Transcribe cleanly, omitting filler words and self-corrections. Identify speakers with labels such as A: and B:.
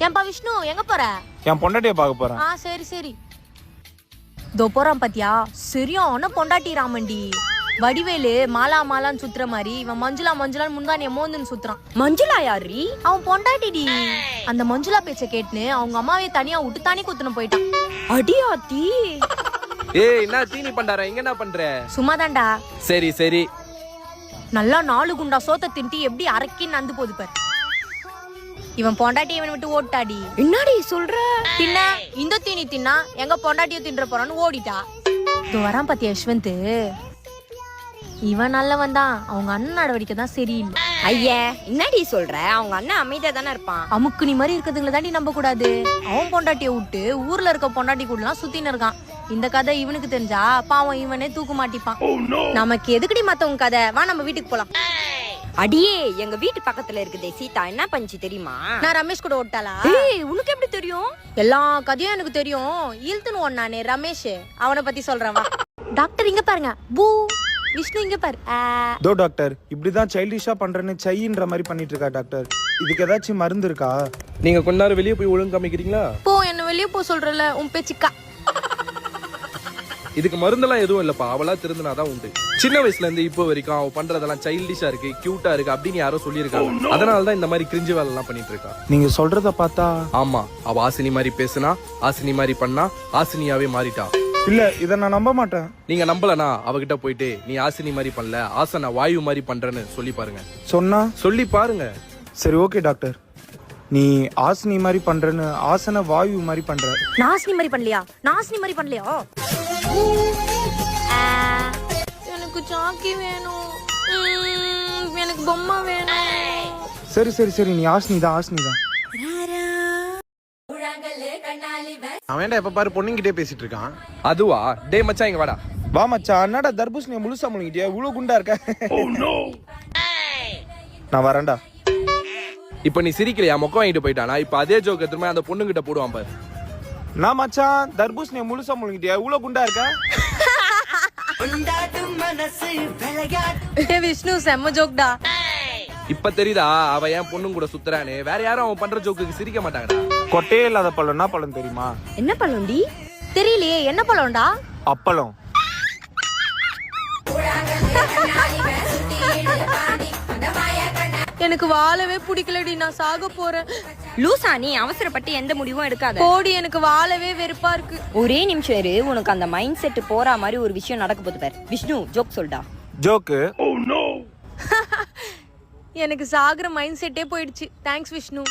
A: ஏன்பா விஷ்ணு எங்க போற?
B: என் பொண்டாட்டிய பார்க்க போறேன்.
A: சரி சரி. தோ போறான் பாத்தியா, சரியான பொண்டாட்டி ராமண்டி. வடிவேலு மாலா மாலான்னு சுத்துற மாதிரி இவன் மஞ்சுளா மஞ்சுளான்னு முந்தானிய மோந்துன்னு சுத்துறான்.
C: மஞ்சுளா யாரி?
A: அவன் பொண்டாட்டிடி. அந்த மஞ்சுளா பேச்ச கேட்டுன்னு அவங்க அம்மாவே தனியா விட்டு தானே குத்துன்னு போயிட்டான்.
C: அடியாத்தி.
D: ஏய் என்ன தீனி பண்டார, இங்க என்ன பண்ற?
A: சும்மாதான்டா.
D: சரி சரி.
A: நல்லா 4 குண்டா சோத்த தின்ட்டு எப்படி அரக்கின்னு நந்து போது பாரு. இவன் பொண்டாட்டி இவன் விட்டு ஓட்டாடி.
C: என்னடி சொல்ற?
A: தின்ன இந்த தீனி தின்னா எங்க பொண்டாட்டியோ தின்ற போறான்னு ஓடிட்டா. இது வரான் பாத்தியா யஷ்வந்த், இவன் நல்லவன் தான். அவங்க அண்ணன் நடவடிக்கை தான் சரியில்லை.
C: ஐயா என்னடி சொல்ற? அவங்க அண்ணன் அமைதியா தானே இருப்பான்.
A: அமுக்கு நீ மாதிரி இருக்கிறதுங்களை தாண்டி நம்ப கூடாது. அவன் பொண்டாட்டிய விட்டு ஊர்ல இருக்க பொண்டாட்டி கூட எல்லாம் சுத்தின்னு இருக்கான். இந்த கதை இவனுக்கு தெரிஞ்சா பாவம் இவனே தூக்க மாட்டிப்பான். நமக்கு எதுக்குடி மத்தவங்க கதை, வா நம்ம வீட்டுக்கு போலாம்.
C: அடியே எங்க வீட்டு பக்கத்துல இருக்குதே சீதா, என்ன பண்ணிச்சு தெரியுமா?
A: நான் ரமேஷ் கூட ஓட்டாளா?
C: ஏய் உனக்கு எப்படி தெரியும்?
A: எல்லா கதையும் எனக்கு தெரியும். இழுத்துன்னு ஒண்ணானே ரமேஷ், அவனை பத்தி சொல்றவா. டாக்டர் இங்க பாருங்க. பூ. விஷ்ணு இங்க பாரு.
B: தோ டாக்டர், இப்படிதான் சைல்டிஷா பண்றேன்னு சைன்ற மாதிரி பண்ணிட்டு இருக்கா டாக்டர். இதுக்கு ஏதாச்சும் மருந்து இருக்கா?
D: நீங்க கொஞ்ச நேரம் வெளியே போய் ஒழுங்கு காமிக்கிறீங்களா?
A: போ, என்ன வெளியே போ சொல்றல, உன் பேச்சுக்கா.
D: இதுக்கு மருந்தெல்லாம் எதுவும் இல்லப்பா, அவளா திருந்தினாதான் உண்டு. சின்ன வயசுல இருந்து இப்போ வரைக்கும் அவ பண்றதெல்லாம் சைல்டிஷா இருக்கு, கியூட்டா இருக்கு அப்படின்னு யாரோ சொல்லியிருக்காங்க. அதனாலதான் இந்த மாதிரி கிரிஞ்சு வேலை எல்லாம் பண்ணிட்டு இருக்கா.
B: நீங்க சொல்றத பார்த்தா
D: ஆமா, அவ ஆசினி மாதிரி பேசுனா, ஆசினி மாதிரி பண்ணா, ஆசினியாவே மாறிட்டா.
B: இல்ல, இத நான் நம்ப மாட்டேன்.
D: நீங்க நம்பலனா அவகிட்ட போயிட்டு நீ ஆசினி மாதிரி பண்ணல, ஆசன வாயு மாதிரி பண்றேன்னு சொல்லி பாருங்க.
B: சொன்னா
D: சொல்லி பாருங்க.
B: சரி ஓகே டாக்டர், நீ ஆசனி மாதிரி பண்றேன்னு ஆசன வாயு மாதிரி பண்ற.
A: நாசினி மாதிரி பண்ணலையா? நாசினி மாதிரி பண்ணலையா? எனக்கு சாக்கி வேணும். எனக்கு பொம்மை வேணும்.
B: சரி சரி சரி, நீ ஆசனி தான், ஆசனி தான்.
E: அவன் எப்ப பாரு பொண்ணுங்கிட்டே பேசிட்டு இருக்கான்.
D: அதுவா? டே மச்சான் இங்க வாடா.
B: வா மச்சான். என்னடா தர்பூசணியை முழுசா முழுங்கிட்டியா? இவ்வளவு குண்டா இருக்க. நான் வரேன்டா.
D: இப்ப நீ சிரிக்கலையா? மொக்கம் வாங்கிட்டு போயிட்டானா? இப்ப அதே ஜோக்க திரும்ப அந்த பொண்ணுகிட்ட போடுவான் பாரு.
B: நான் மச்சான், தர்பூசணியை முழுசா முழுங்கிட்டியா? இவ்வளவு குண்டா இருக்க.
A: விஷ்ணு செம்ம ஜோக்டா.
D: இப்ப தெரியுதா அவ ஏன் பொண்ணும் கூட சுத்துறானே? வேற யாரும் அவன் பண்ற ஜோக்குக்கு சிரிக்க மாட்டாங்கடா.
B: கொட்டையே இல்லாத பழம் என்ன பழம் தெரியுமா?
C: என்ன பழம்டி?
A: தெரியலையே, என்ன பழம்டா?
B: அப்பளம்.
A: எனக்கு வாழவே பிடிக்கலடி, நான் சாக போறேன்.
C: லூசா, நீ அவசரப்பட்டு எந்த முடிவும் எடுக்காத.
A: கோடி, எனக்கு வாழவே வெறுப்பா இருக்கு.
C: ஒரே நிமிஷம் இரு, உனக்கு அந்த மைண்ட் செட் போற மாதிரி ஒரு விஷயம் நடக்க போகுது பாரு. விஷ்ணு ஜோக் சொல்டா.
B: ஜோக்கு?
A: எனக்கு சாகுற மைண்ட் செட்டே போயிடுச்சு. தேங்க்ஸ் விஷ்ணு.